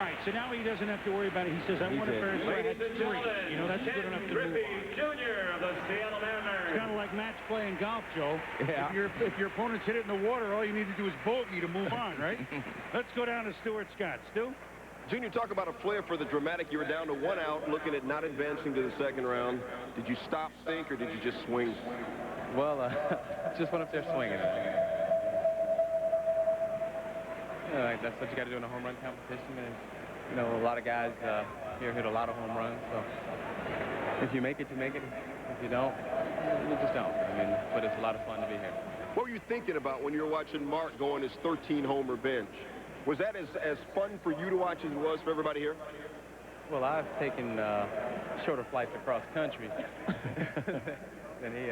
All right, so now he doesn't have to worry about it. He says, I want to Ferris. I had 3. You know, that's good enough to move on. Jr. of the Seattle Mariners. It's kind of like match play in golf, Joe. Yeah. If your opponent's hit it in the water, all you need to do is bogey to move on, right? Let's go down to Stuart Scott. Stu? Junior, talk about a flair for the dramatic. You were down to 1 out, looking at not advancing to the second round. Did you stop, think, or did you just swing? Well, just went up there swinging. Like that's what you got to do in a home run competition. And, you know, a lot of guys here hit a lot of home runs. So if you make it, you make it. If you don't, you just don't. I mean, but it's a lot of fun to be here. What were you thinking about when you were watching Mark go on his 13-homer bench? Was that as fun for you to watch as it was for everybody here? Well, I've taken shorter flights across country than he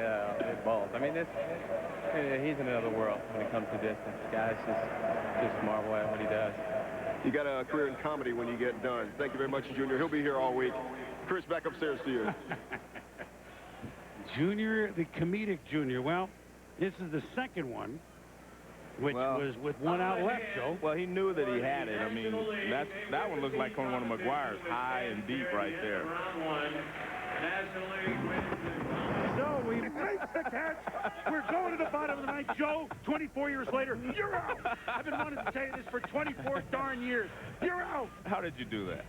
balls. I mean, he's in another world when it comes to distance. Guys just marvel at what he does. You got a career in comedy when you get done. Thank you very much, Junior. He'll be here all week. Chris, back upstairs to you. Junior, the comedic Junior. Well, this is the second one, which was with 1 out left, Joe. Well, he knew that he had it. I mean, that one looks like one of McGwire's, high and deep right there. So we make the catch. We're going to the bottom of the ninth. Joe, 24 years later, you're out. I've been wanting to tell you this for 24 darn years. You're out. How did you do that?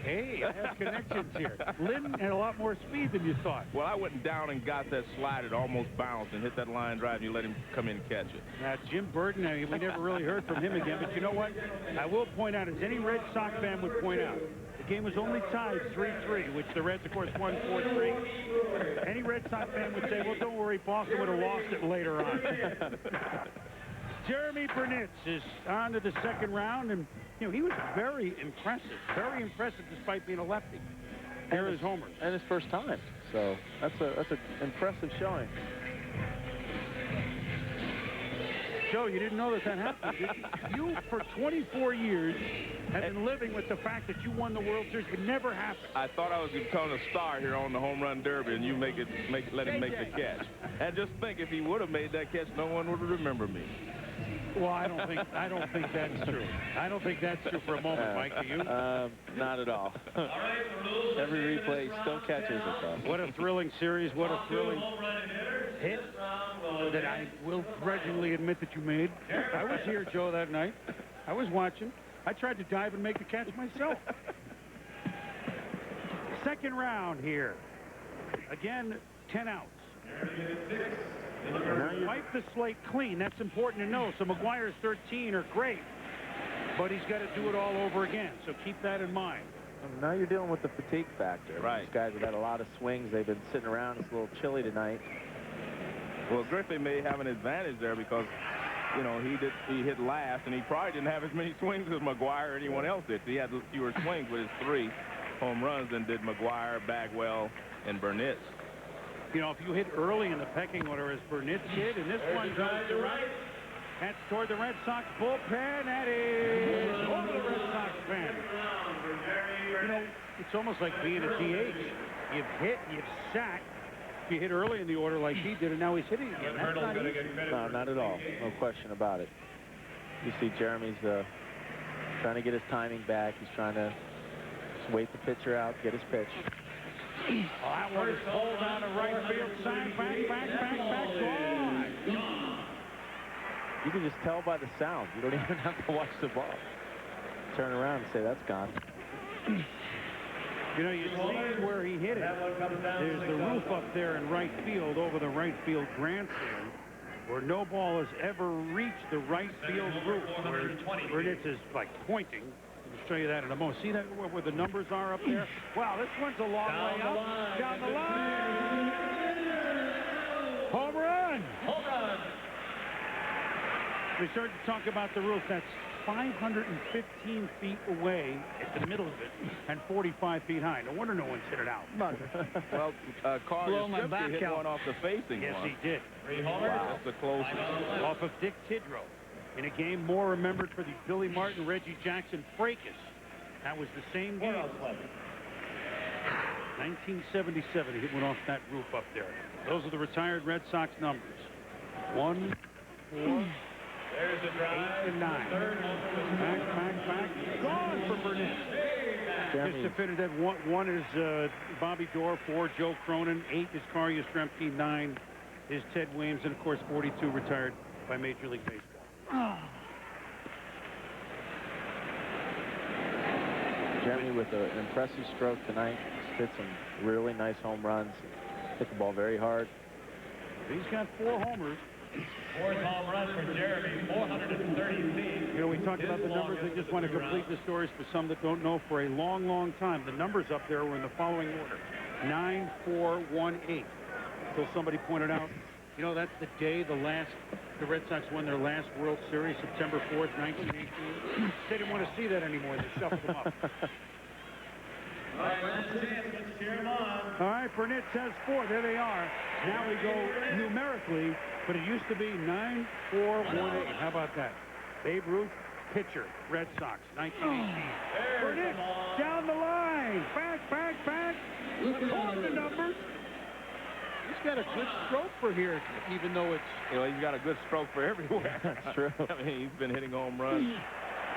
Hey, I have connections here. Lynn had a lot more speed than you thought. Well, I went down and got that slide. It almost bounced and hit that line drive, and you let him come in and catch it. Now, Jim Burton, I mean, we never really heard from him again. But you know what? I will point out, as any Red Sox fan would point out, the game was only tied 3-3, which the Reds, of course, won 4-3. Any Red Sox fan would say, well, don't worry, Boston would have lost it later on. Jeromy Burnitz is on to the second round, and you know, he was very impressive despite being a lefty. Here is homers. And his first time. So that's an impressive showing. Joe, you didn't know that happened, did you? You, for 24 years, have been living with the fact that you won the World Series, but never happened. I thought I was becoming a star here on the Home Run Derby, and you let him make the catch. And just think, if he would have made that catch, no one would remember me. Well, I don't think that's true. I don't think that's true for a moment, Mike. Do you? Not at all. Every replay still catches it, though. What a thrilling series. What a thrilling hit that I will grudgingly admit that you made. I was here, Joe, that night. I was watching. I tried to dive and make the catch myself. Second round here. Again, 10 outs. Wipe the slate clean. That's important to know. So McGwire's 13 are great, but he's got to do it all over again. So keep that in mind. And now you're dealing with the fatigue factor. Right. These guys have had a lot of swings. They've been sitting around. It's a little chilly tonight. Well, Griffey may have an advantage there because, you know, he hit last, and he probably didn't have as many swings as McGwire or anyone else did. He had fewer swings with his 3 home runs than did McGwire, Bagwell, and Burnitz. You know, if you hit early in the pecking order as Burnitz did, and this one goes to right, that's toward the Red Sox bullpen. That is over the Red Sox pen. You know, it's almost like being a DH. You've hit, you've sacked. You hit early in the order like he did, and now he's hitting again. That's not easy. No, not at all. No question about it. You see Jeremy's trying to get his timing back. He's trying to just wait the pitcher out, get his pitch. Oh, that one is pulled down to right field side. Back, gone. You can just tell by the sound. You don't even have to watch the ball. Turn around and say, that's gone. You know, you see where he hit it. There's the roof up there in right field over the right field grandstand, where no ball has ever reached the right field roof, where Burnitz is like pointing. I'll show you that in a moment. See that where the numbers are up there? Wow, this one's a long way up. Down the line. Home run. Home run. We started to talk about the roof. That's 515 feet away at the middle of it and 45 feet high. No wonder no one's hit it out. Well, Carl hit one off the facing. Yes, he did. Wow. That's the closest. Off of Dick Tidrow. In a game more remembered for the Billy Martin, Reggie Jackson fracas. That was the same game. 1977, he hit one off that roof up there. Those are the retired Red Sox numbers. 1, 4, There's the drive. 8 to 9. Back. Gone for Burnitz. Just definitive. One is Bobby Dorr. 4, Joe Cronin. 8 is Karl Yastrzemski. 9 is Ted Williams. And, of course, 42 retired by Major League Baseball. Jeromy with an impressive stroke tonight. Hit some really nice home runs. Hit the ball very hard. He's got 4 homers. 4th home run for Jeromy, 430 feet. You know, we talked about the numbers. I just want to complete the stories for some that don't know. For a long, long time, the numbers up there were in the following order: 9, 4, 1, 8. Until somebody pointed out, you know, that's the day the Red Sox won their last World Series, September 4th, 1918. They didn't want to see that anymore. They shuffled them up. All right, last chance against Jeromy. All right, Burnitz has 4. There they are. Now we go numerically, but it used to be 9, 4, 1, 8. How about that? Babe Ruth, pitcher, Red Sox, 1918. Burnitz down the line. Back. Close the numbers. He's got a good stroke for here, even though it's... You know, he's got a good stroke for everywhere. That's true. I mean, he's been hitting home runs.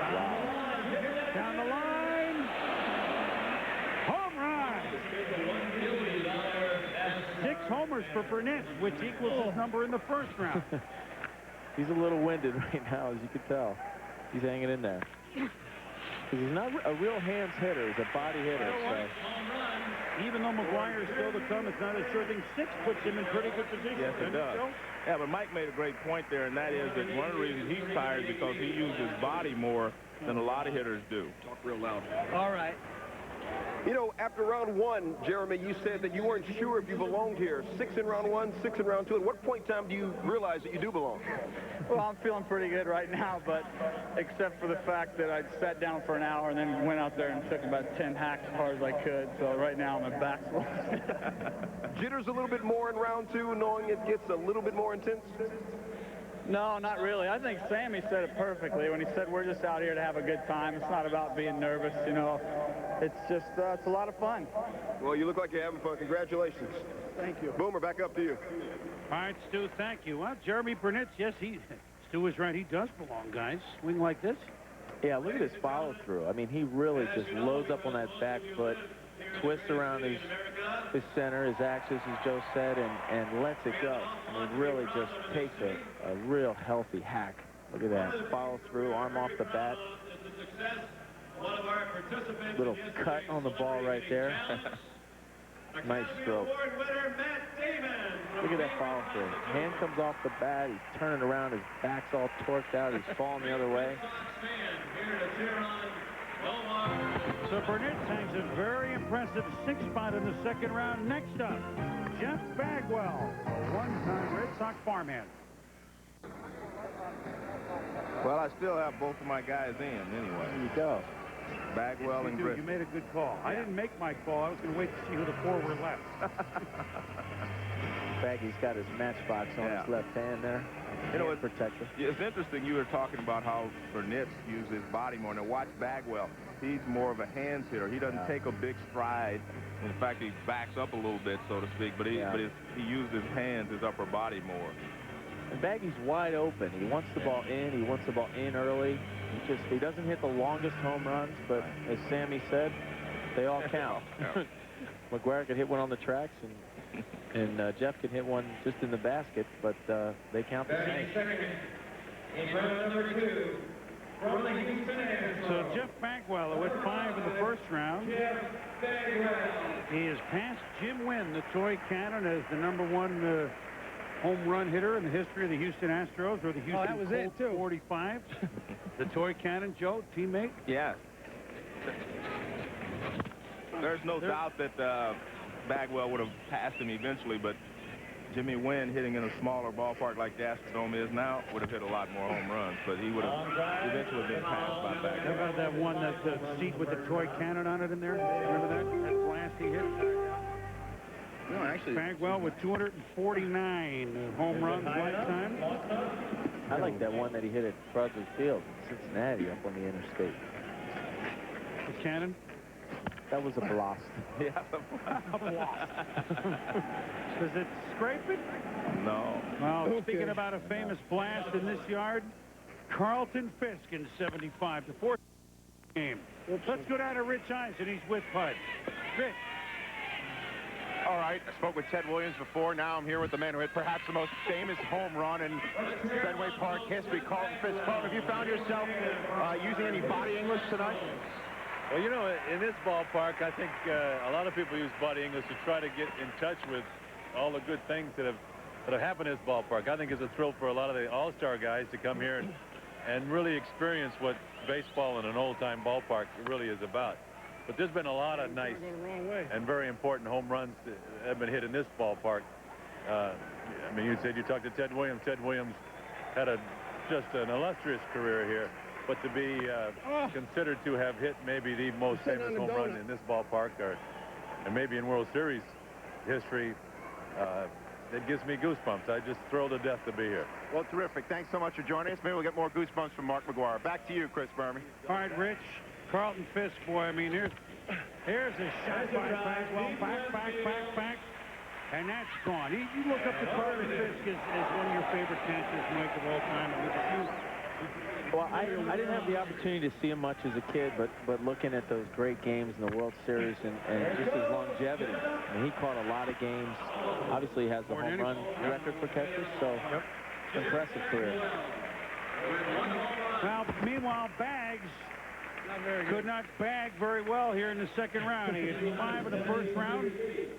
Wow. Down the line. Home run. 6 homers for Burnitz, which equals his number in the first round. He's a little winded right now, as you can tell. He's hanging in there. Because he's not a real hands hitter. He's a body hitter. So. Even though McGwire is still to come, it's not a sure thing. 6 puts him in pretty good position. Yes, it does. Yeah, but Mike made a great point there, and that is that one of the reasons he's tired is because he uses his body more than a lot of hitters do. Talk real loud. All right. You know, after round 1, Jeromy, you said that you weren't sure if you belonged here. 6 in round 1, 6 in round 2. At what point in time do you realize that you do belong? Well, I'm feeling pretty good right now, but except for the fact that I sat down for an hour and then went out there and took about 10 hacks as hard as I could. So right now my back's full. Jitters a little bit more in round 2, knowing it gets a little bit more intense? No, not really. I think Sammy said it perfectly when he said we're just out here to have a good time. It's not about being nervous, you know. It's just, it's a lot of fun. Well, you look like you're having fun. Congratulations. Thank you. Boomer, back up to you. All right, Stu, thank you. Well, Jeromy Burnitz, yes, Stu is right. He does belong, guys. Swing like this. Yeah, look at his follow-through. I mean, he really just loads up on that back foot, twists around his center, his axis, as Joe said, and lets it go. I mean, really just takes a real healthy hack. Look at that. Follow through, arm off the bat. Little cut on the ball right there. Nice stroke. Look at that follow through. Hand comes off the bat. He's turning around. His back's all torqued out. He's falling the other way. So Burnitz hangs a very impressive 6th spot in the 2nd round. Next up, Jeff Bagwell, a one-time Red Sox farmhand. Well, I still have both of my guys in anyway. There you go. Bagwell and Griffey. You made a good call. I didn't make my call. I was going to wait to see who the 4 were left. Baggy's got his matchbox on his left hand there. You know, protector. It's interesting you were talking about how Burnitz uses his body more. Now watch Bagwell. He's more of a hands hitter. He doesn't take a big stride. In fact, he backs up a little bit, so to speak. But he uses his hands, his upper body more. And Baggy's wide open. He wants the ball in. He wants the ball in early. He doesn't hit the longest home runs, but as Sammy said, they all count. McGwire could hit one on the tracks, and Jeff could hit one just in the basket, but they count the same. So Jeff Bagwell went 5 in the 1st round. He has passed Jim Wynn, the toy cannon, as the #1 home run hitter in the history of the Houston Astros, or the Houston Colts 45. The toy cannon, Joe, teammate? Yeah. There's no doubt that Bagwell would have passed him eventually, but Jimmy Wynn, hitting in a smaller ballpark like the Astrodome is now, would have hit a lot more home runs, but he would have eventually been passed by Bagwell. How about that one, that seat with the toy cannon on it in there? Remember that blast he hit? No, actually, Bagwell with 249 home runs lifetime. I like that one that he hit at Broadway Field in Cincinnati up on the interstate. The cannon? That was a blast. Yeah. A blast. Does it scrape it? No. Well, speaking about a famous blast in this yard, Carlton Fisk in 75, the fourth game. Let's go down to Rich Eisen. He's with Pud. Rich. All right, I spoke with Ted Williams before. Now I'm here with the man who hit perhaps the most famous home run in Fenway Park history, Carlton Fisk. Carlton, have you found yourself using any body English tonight? Well, you know, in this ballpark, I think a lot of people use body English to try to get in touch with all the good things that have happened in this ballpark. I think it's a thrill for a lot of the all-star guys to come here and really experience what baseball in an old-time ballpark really is about. But there's been a lot of nice and very important home runs that have been hit in this ballpark. I mean, you said you talked to Ted Williams. Ted Williams had just an illustrious career here. But to be considered to have hit maybe the most famous home run in this ballpark, and maybe in World Series history, it gives me goosebumps. I'm just thrilled to death to be here. Well, terrific. Thanks so much for joining us. Maybe we'll get more goosebumps from Mark McGwire. Back to you, Chris Burmy. All right, Rich. Carlton Fisk, boy, I mean, here's a shot by Bagwell, back, and that's gone. You look up to Carlton Fisk as one of your favorite catchers, Mike, of all time. Well, I didn't have the opportunity to see him much as a kid, but looking at those great games in the World Series and just his longevity. I mean, he caught a lot of games. Obviously, he has the home run record for catchers, so impressive career. Well, meanwhile, Baggs could not bag very well here in the second round. He had 5 in the first round,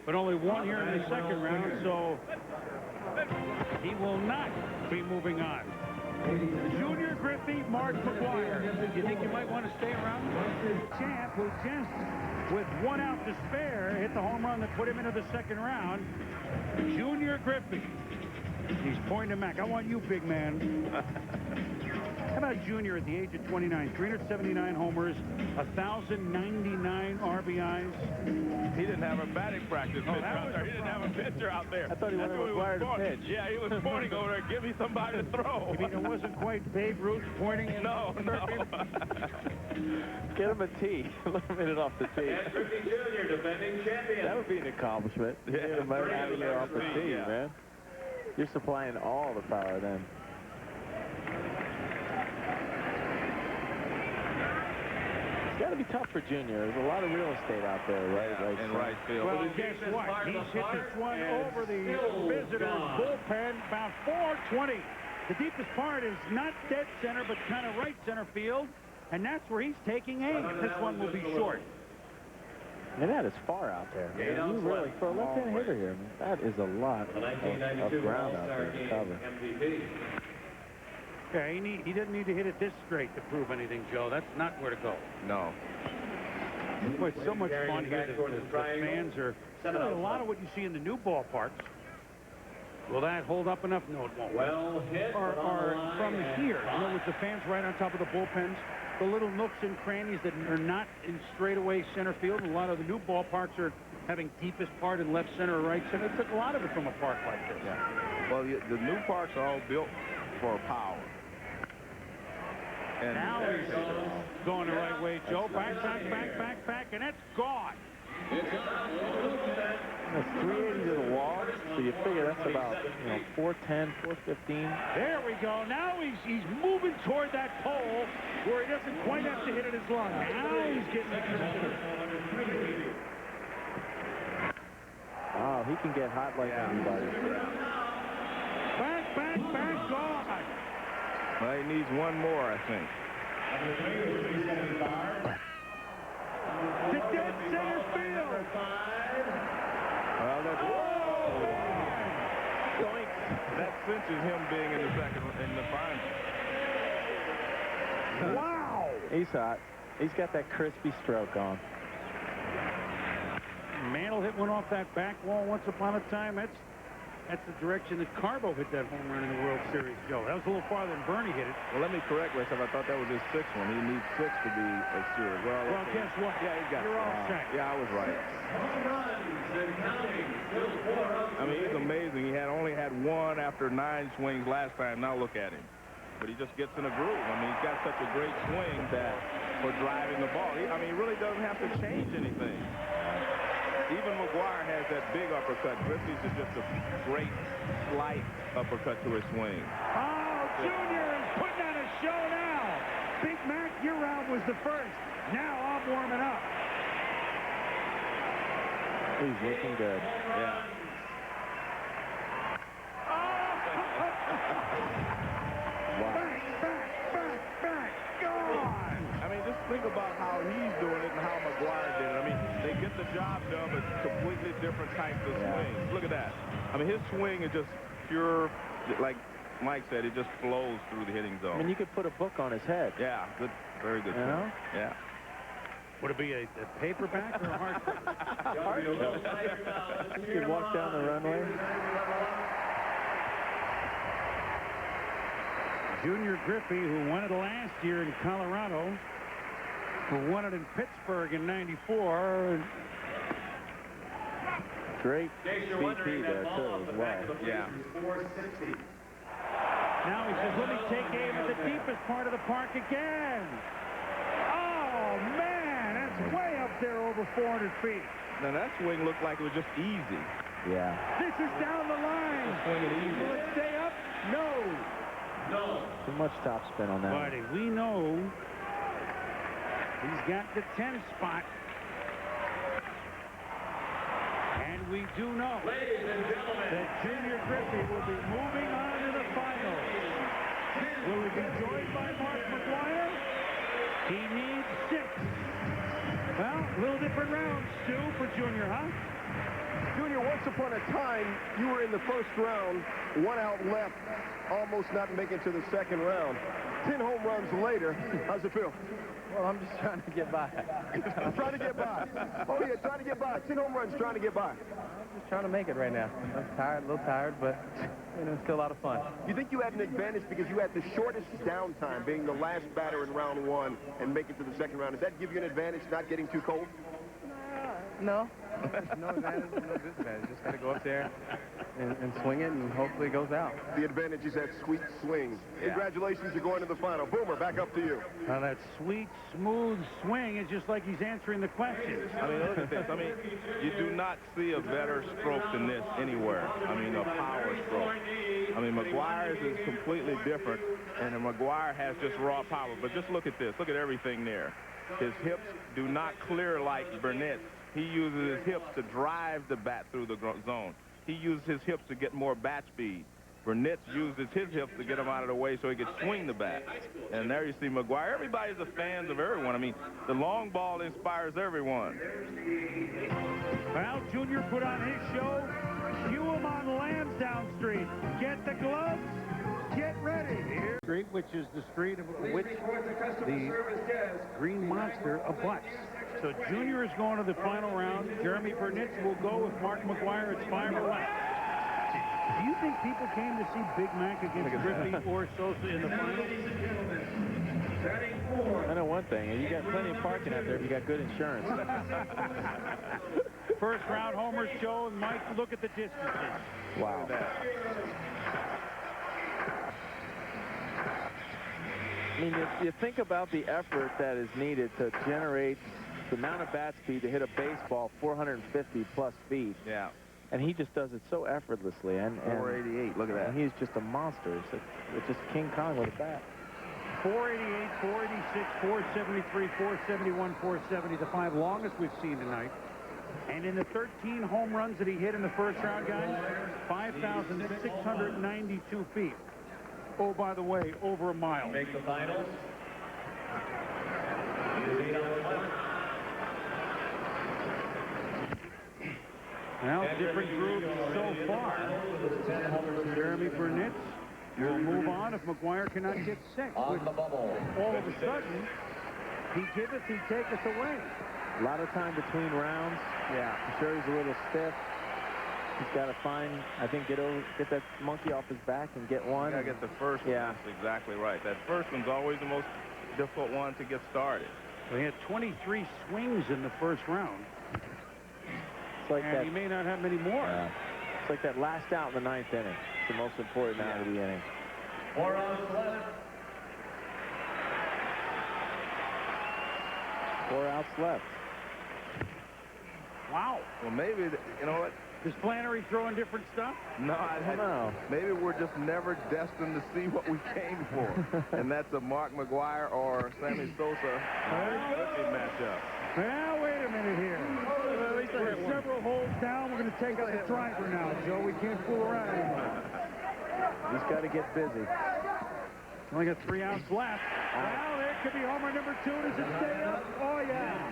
but only 1 here in the second round, so he will not be moving on. Junior Griffey, Mark McGwire. You think you might want to stay around? Champ, who just with 1 out to spare, hit the home run that put him into the second round. Junior Griffey. He's pointing to Mac. I want you, big man. How about Junior at the age of 29? 379 homers, 1,099 RBIs. He didn't have a batting practice pitcher out there. He didn't have a pitcher out there. I thought he wanted McGwire to pitch. Yeah, he was pointing over there. Give me somebody to throw. You mean it wasn't quite Babe Ruth pointing? No. Get him a tee. Let him hit it off the tee. And Griffey Jr., defending champion. That would be an accomplishment. Yeah, it might have it off the tee, man. You're supplying all the power then. It's got to be tough for Junior. There's a lot of real estate out there, right? In right field. Well, guess what? He's hit this one over the visitor's bullpen, about 420. The deepest part is not dead center, but kind of right center field, and that's where he's taking aim. This one will be short. And that is far out there. You really, for a left-hand hitter here, that is a lot of ground out there to cover. Yeah, he didn't need to hit it this straight to prove anything, Joe. That's not where to go. No. Boy, it's so much fun here. The fans are a lot of what you see in the new ballparks. Will that hold up enough? No, it won't. Well hit. Or from here, you know, with the fans right on top of the bullpens, the little nooks and crannies that are not in straightaway center field. A lot of the new ballparks are having deepest part in left center or right center. It took a lot of it from a park like this. Yeah. Well, the new parks are all built for power. And now he's going the right way, Joe. Back, and that's gone. That's 380 to the wall, so you figure that's about 410, 415. There we go. Now he's moving toward that pole where he doesn't quite have to hit it as long. Now he's getting it. Wow, he can get hot like anybody. Back, gone. Well, he needs one more, I think. To dead center field. Well, that cinches him being in the final. Wow. He's hot. He's got that crispy stroke on. Mantle hit one off that back wall once upon a time. That's the direction that Carbo hit that home run in the World Series, Joe. That was a little farther than Bernie hit it. Well, let me correct myself. I thought that was his 6th one. He needs 6 to be a series. Well, guess what? Yeah, he got You're all set. Yeah, I was right. I mean, he's amazing. He only had 1 after 9 swings last time. Now look at him. But he just gets in a groove. I mean, he's got such a great swing that for driving the ball. He really doesn't have to change anything. Even McGwire has that big uppercut. Griffey's is just a great, slight uppercut to his swing. Oh, Jr. is putting on a show now. Big Mac, your round was the first. Now I'm warming up. He's looking good. Yeah. Back, gone. I mean, just think about how he's doing it and how McGwire did it. I mean, they get the job done, but completely different types of swings. Look at that. I mean, his swing is just pure, like Mike said, it just flows through the hitting zone. I mean, you could put a book on his head. Yeah, good, very good. You know? Yeah. Would it be a paperback or a hardcover? You could walk down the runway. Junior Griffey, who won it last year in Colorado, who won it in Pittsburgh in '94. Great BP there, too, as well. Yeah. Now he says, let me take aim at the deepest part of the park again. Oh, man, that's way up there over 400 feet. Now, that swing looked like it was just easy. Yeah. This is down the line. Will it stay up? No. Too much topspin on that. Buddy, we know he's got the 10 spot. And we do know that Junior Griffey will be moving on to the finals. Will he be joined by Mark McGwire? He needs 6. Well, a little different round, Stu, for Junior, huh? Junior, once upon a time, you were in the first round, 1 out left, almost not making it to the second round. 10 home runs later, how's it feel? Well, I'm just trying to get by. Trying to get by. Oh, yeah, trying to get by. 10 home runs, trying to get by. I'm just trying to make it right now. I'm tired, a little tired, but, you know, it's still a lot of fun. You think you had an advantage because you had the shortest downtime, being the last batter in round 1 and make it to the second round? Does that give you an advantage, not getting too cold? No. No advantage, no disadvantage. Just got to go up there and swing it, and hopefully it goes out. The advantage is that sweet swing. Yeah. Congratulations, you're going to the final. Boomer, back up to you. Now that sweet, smooth swing is just like he's answering the question. I mean, look at this. I mean, you do not see a better stroke than this anywhere. I mean, a power stroke. I mean, McGwire's is completely different, and McGwire has just raw power. But just look at this. Look at everything there. His hips do not clear like Burnitz. He uses his hips to drive the bat through the zone. He uses his hips to get more bat speed. Burnitz uses his hips to get him out of the way so he can swing the bat. And there you see McGwire. Everybody's a fan of everyone. I mean, the long ball inspires everyone. Well, Junior put on his show. Cue him on Lansdowne Street. Get the gloves. Get ready. Here. Street, which is the street of which the Green Monster abuts. So Junior is going to the final round. Jeromy Burnitz will go with Mark McGwire. It's 5 or less. Do you think people came to see Big Mac against Griffey or Sosa in the finals? I know one thing. You got plenty of parking out there if you got good insurance. First round homers show, and Mike, look at the distances. Wow. I mean, you think about the effort that is needed to generate the amount of bat speed to hit a baseball 450-plus feet. Yeah. And he just does it so effortlessly. And 488, look at that. And he's just a monster. It's just King Kong with a bat. 488, 486, 473, 471, 470, the 5 longest we've seen tonight. And in the 13 home runs that he hit in the first round, guys, 5,692 feet. Oh, by the way, over a mile. Make the finals. Well, different groups so far. Jeromy Burnitz will move on if McGwire cannot get 6. On the bubble. All of a sudden, he giveth, he taketh away. A lot of time between rounds. Yeah. I'm sure he's a little stiff. He's got to find, I think, get that monkey off his back and get one. You got to get the first one. Yeah. That's exactly right. That first one's always the most difficult one to get started. So he had 23 swings in the first round. It's like and he may not have many more. It's like that last out in the 9th inning. It's the most important out of the inning. 4 outs left. 4 outs left. Wow. Well, maybe, you know what? Is Flannery throwing different stuff? No, I don't know. Maybe we're just never destined to see what we came for. And that's a Mark McGwire or Sammy Sosa matchup. Well, wait a minute here. We're several holes down. We're going to take out the driver now, Joe. We can't fool around anymore. He's got to get busy. Only got 3 outs left. Well, there could be homer number 2. Does it stay up? Oh, yeah.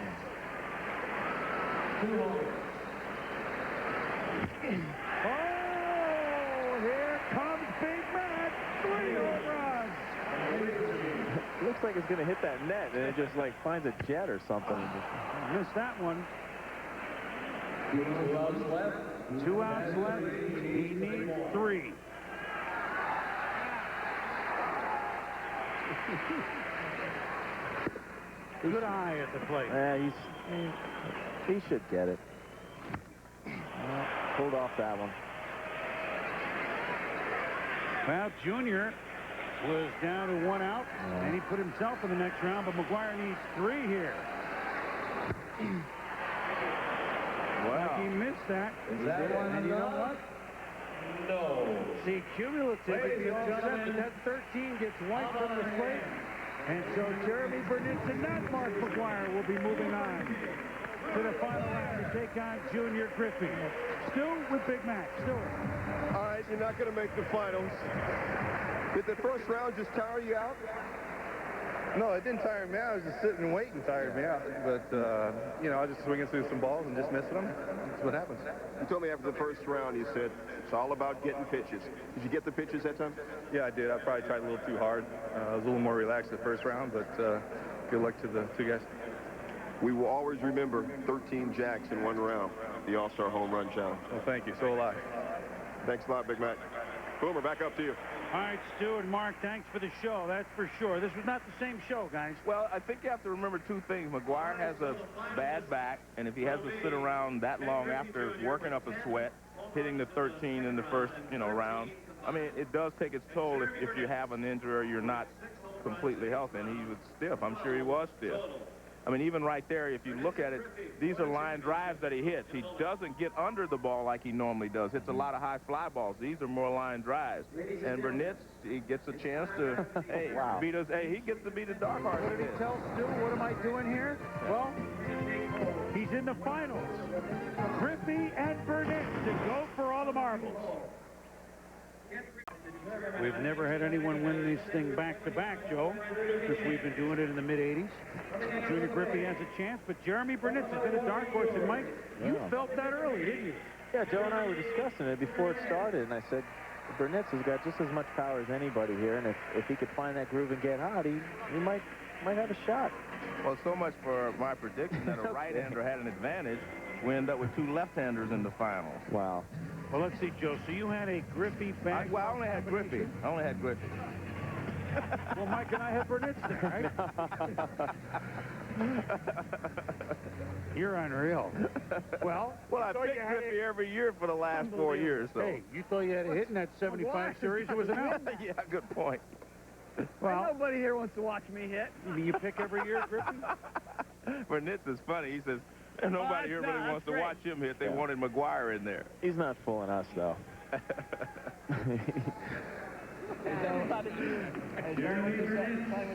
Oh, here comes Big Mac. 3 home runs. Looks like it's going to hit that net, and it just like finds a jet or something. Missed that one. 2 outs left. 2 outs left. He needs 3. Good eye at the plate. He should get it. Pulled off that one. Well, Junior was down to 1 out, and he put himself in the next round, but McGwire needs 3 here. Wow. He missed that. And you know what? No. See, cumulative, if you offset, but that 13 gets wiped from the plate. And so Jeromy Burnitz and not Mark McGwire will be moving on to the final round to take on Junior Griffey. Still with Big Mac. Still. All right, you're not going to make the finals. Did the first round just tire you out? No, it didn't tire me out. I was just sitting and waiting tired me out. But, you know, I was just swinging through some balls and just missing them. That's what happens. You told me after the first round, you said it's all about getting pitches. Did you get the pitches that time? Yeah, I did. I probably tried a little too hard. I was a little more relaxed the first round, but good luck to the 2 guys. We will always remember 13 jacks in 1 round, the All-Star Home Run Challenge. Well, thank you. So will I. Thanks a lot, Big Mac. Boomer, back up to you. All right, Stu and Mark, thanks for the show. That's for sure. This was not the same show, guys. Well, I think you have to remember 2 things. McGwire has a bad back, and if he has to sit around that long after working up a sweat, hitting the 13 in the first, round, I mean, it does take its toll if you have an injury or you're not completely healthy. And he was stiff. I'm sure he was stiff. I mean, even right there, if you look at it, these are line drives that he hits. He doesn't get under the ball like he normally does. Hits a lot of high fly balls. These are more line drives. And Burnitz, he gets a chance to, beat us. Hey, he gets to beat the dark horse. What did he tell Stu? What am I doing here? Well, he's in the finals. Griffey and Burnitz to go for all the marbles. We've never had anyone win this thing back-to-back, Joe, since we've been doing it in the mid-'80s. Junior Griffey has a chance, but Jeromy Burnitz has been a dark horse. And Mike, you felt that early, didn't you? Yeah, Joe and I were discussing it before it started, and I said, Burnitz has got just as much power as anybody here, and if he could find that groove and get hot, he might have a shot. Well, so much for my prediction that a right-hander had an advantage. We end up with 2 left-handers in the finals. Wow. Well, let's see, Joe. So you had a Griffey back. Well, I only had Griffey. Well, Mike and I had Burnitz there, right? You're unreal. Well, I picked Griffey every year for the last 4 years. So. Hey, you thought you had a hit in that 75 series? It was an out. Yeah, good point. Well, nobody here wants to watch me hit. You pick every year, Griffey? Burnitz is funny. He says, nobody here really wants to watch him hit. They wanted McGwire in there. He's not fooling us, though.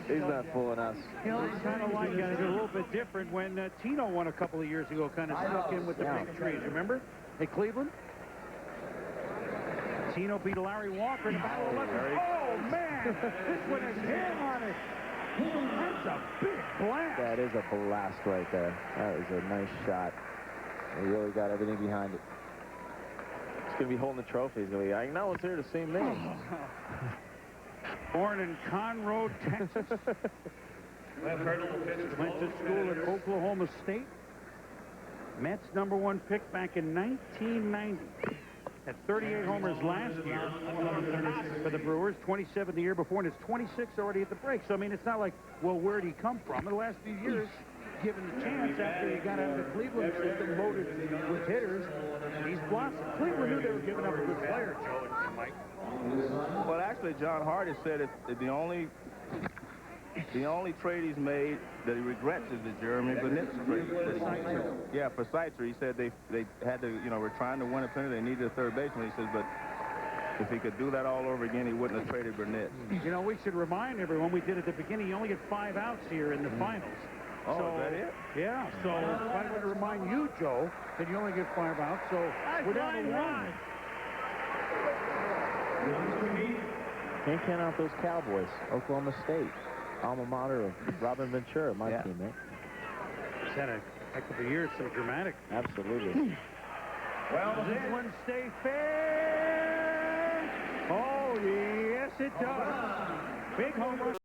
He's not fooling us. You know, it's kind of like a little bit different when Tino won a couple of years ago, kind of snuck in with the big trees. Remember? At Cleveland? Tino beat Larry Walker in the Battle of Legends. Oh, man! This one has hair on it. That's a big blast. That is a blast right there. That was a nice shot. He really got everything behind it. He's going to be holding the trophy. He's going to be like, no one's here to see me. Born in Conroe, Texas. Went to school at Oklahoma State. Mets #1 pick back in 1990. Had 38 homers last year for the Brewers, 27 the year before, and it's 26 already at the break. So, I mean, it's not like, well, where'd he come from? In the last few years, given the chance after he got out of the Cleveland system loaded with hitters, he's blossomed. Cleveland knew they were giving up a good player, Joe and Mike. Well, actually, John Hardy said it's the only The only trade he's made that he regrets is the Jeromy Burnitz trade. Yeah, for Seitzer. He said they had to, you know, were trying to win a pennant. They needed a third baseman. He says, but if he could do that all over again, he wouldn't have traded Burnitz. You know, we should remind everyone we did at the beginning. You only get 5 outs here in the finals. Oh, so, is that it? Yeah, so I want to remind you, Joe, that you only get 5 outs, so we're down to 1. Can't count out those Cowboys. Oklahoma State, alma mater of Robin Ventura, my teammate. He's had a heck of a year. So dramatic. Absolutely. Well, does this one stay fair? Oh, yes, it does. Big home run.